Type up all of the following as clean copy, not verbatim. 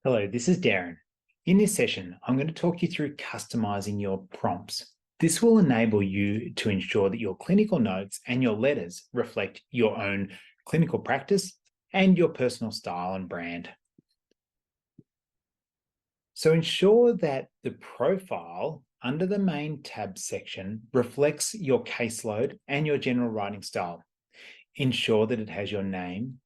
Hello, this is Darren. In this session, I'm going to talk you through customizing your prompts. This will enable you to ensure that your clinical notes and your letters reflect your own clinical practice and your personal style and brand. So ensure that the profile under the main tab section reflects your caseload and your general writing style. Ensure that it has your name,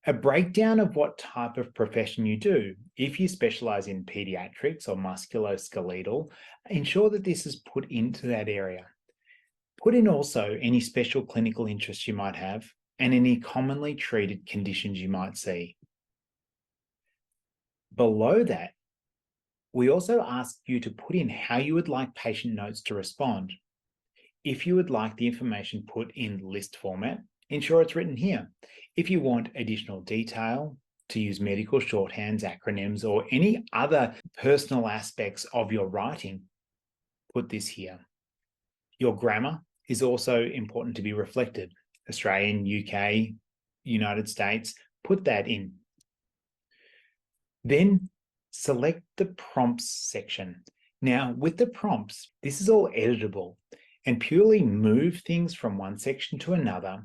a breakdown of what type of profession you do. If you specialize in pediatrics or musculoskeletal, ensure that this is put into that area. Put in also any special clinical interests you might have and any commonly treated conditions you might see. Below that, we also ask you to put in how you would like patient notes to respond. If you would like the information put in list format, ensure it's written here. If you want additional detail, to use medical shorthands, acronyms, or any other personal aspects of your writing, put this here. Your grammar is also important to be reflected. Australian, UK, United States, put that in. Then select the prompts section. Now, with the prompts, this is all editable and purely move things from one section to another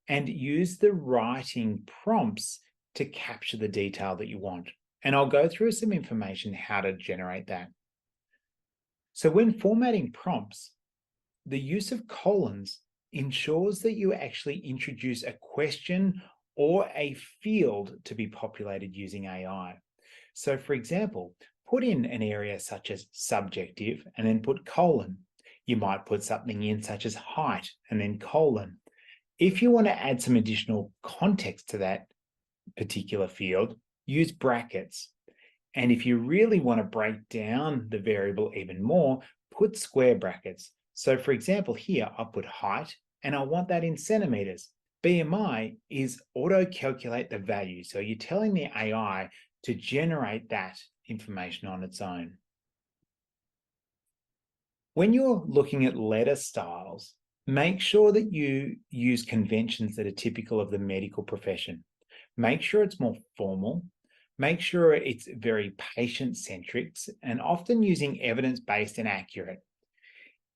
and use the writing prompts to capture the detail that you want. And I'll go through some information how to generate that. So when formatting prompts, the use of colons ensures that you actually introduce a question or a field to be populated using AI. So for example, put in an area such as subjective and then put colon. You might put something in such as height and then colon. If you want to add some additional context to that particular field, use brackets. And if you really want to break down the variable even more, put square brackets. So for example, here I'll put height and I want that in centimeters. BMI is auto-calculate the value. So you're telling the AI to generate that information on its own. When you're looking at letter styles, make sure that you use conventions that are typical of the medical profession. Make sure it's more formal. Make sure it's very patient-centric and often using evidence-based and accurate.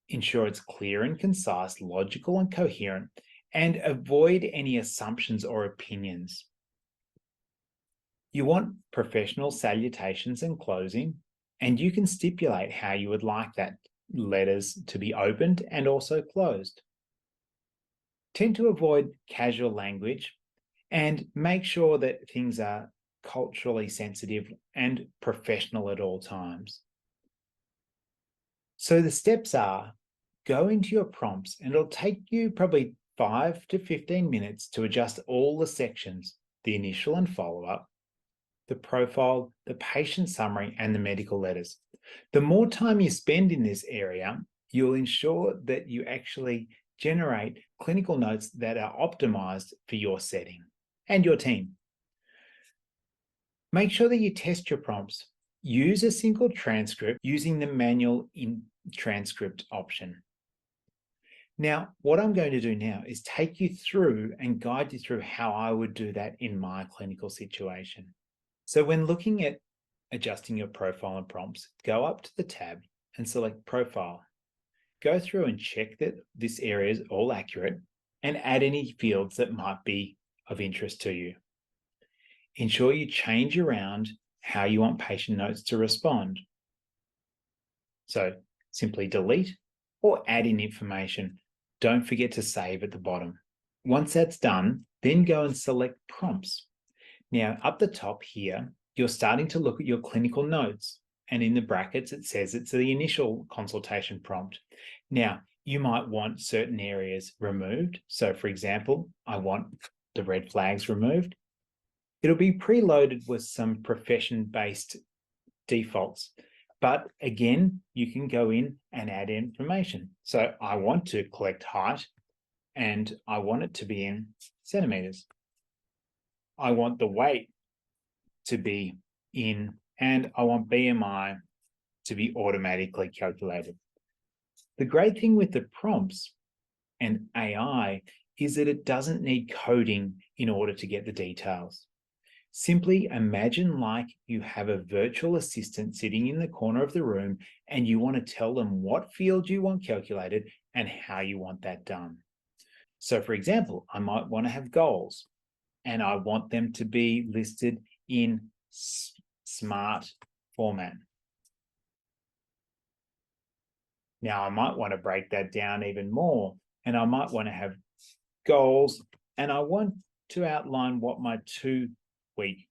Ensure it's clear and concise, logical and coherent, and avoid any assumptions or opinions. You want professional salutations and closing, and you can stipulate how you would like that letters to be opened and also closed. Tend to avoid casual language and make sure that things are culturally sensitive and professional at all times. So the steps are, go into your prompts and it'll take you probably 5 to 15 minutes to adjust all the sections, the initial and follow-up, the profile, the patient summary, and the medical letters. The more time you spend in this area, you'll ensure that you actually generate clinical notes that are optimized for your setting and your team. Make sure that you test your prompts. Use a single transcript using the manual in transcript option. Now, what I'm going to do now is take you through and guide you through how I would do that in my clinical situation. So when looking at adjusting your profile and prompts, go up to the tab and select Profile. Go through and check that this area is all accurate and add any fields that might be of interest to you. Ensure you change around how you want patient notes to respond. So simply delete or add in information. Don't forget to save at the bottom. Once that's done, then go and select prompts. Now, up the top here, you're starting to look at your clinical notes, and in the brackets, it says it's the initial consultation prompt. Now, you might want certain areas removed. So for example, I want the red flags removed. It'll be preloaded with some profession-based defaults. But again, you can go in and add information. So I want to collect height and I want it to be in centimeters. I want the weight to be in, and I want BMI to be automatically calculated. The great thing with the prompts and AI is that it doesn't need coding in order to get the details. Simply imagine like you have a virtual assistant sitting in the corner of the room and you want to tell them what field you want calculated and how you want that done. So, for example, I might want to have goals and I want them to be listed in smart format. Now, I might want to break that down even more, and I might want to have goals, and I want to outline what my 2-week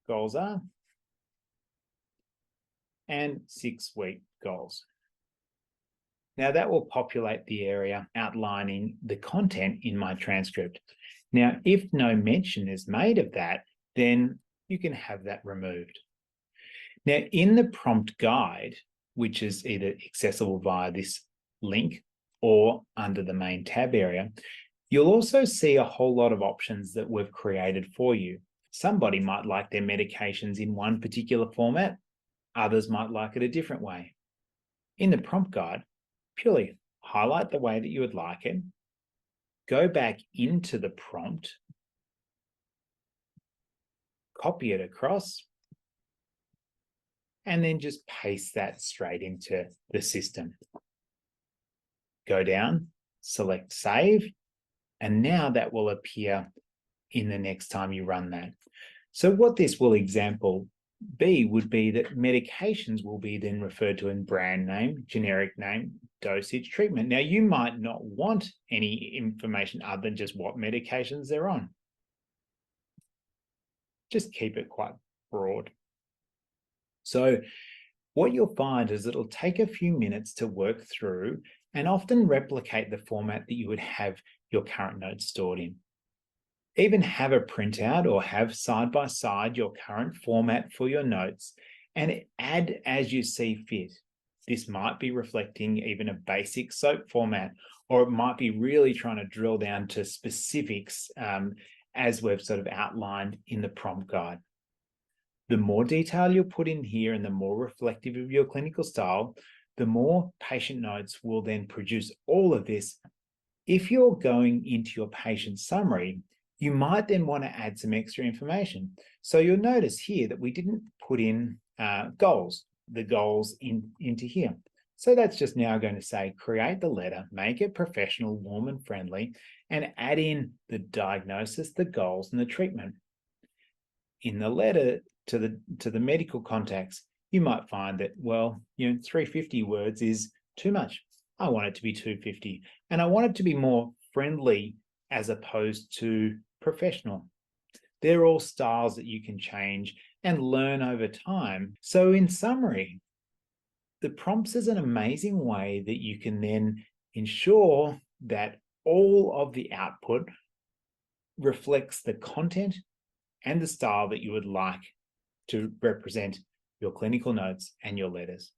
goals are and 6-week goals. Now, that will populate the area outlining the content in my transcript. Now, if no mention is made of that, then you can have that removed. Now, in the prompt guide, which is either accessible via this link or under the main tab area, you'll also see a whole lot of options that we've created for you. Somebody might like their medications in one particular format, others might like it a different way. In the prompt guide, purely highlight the way that you would like it, go back into the prompt, copy it across, and then just paste that straight into the system. Go down, select save, and now that will appear in the next time you run that. So what this will example be would be that medications will be then referred to in brand name, generic name, dosage, treatment. Now, you might not want any information other than just what medications they're on. Just keep it quite broad. So what you'll find is it'll take a few minutes to work through and often replicate the format that you would have your current notes stored in. Even have a printout or have side by side your current format for your notes and add as you see fit. This might be reflecting even a basic SOAP format, or it might be really trying to drill down to specifics as we've sort of outlined in the prompt guide. The more detail you put in here and the more reflective of your clinical style, the more patient notes will then produce all of this. If you're going into your patient summary, you might then want to add some extra information. So you'll notice here that we didn't put in goals, the goals into here. So that's just now going to say, create the letter, make it professional, warm and friendly, and add in the diagnosis, the goals, and the treatment. In the letter to the medical contacts, you might find that, well, 350 words is too much. I want it to be 250, and I want it to be more friendly as opposed to professional. They're all styles that you can change and learn over time. So in summary, the prompts is an amazing way that you can then ensure that all of the output reflects the content and the style that you would like to represent your clinical notes and your letters.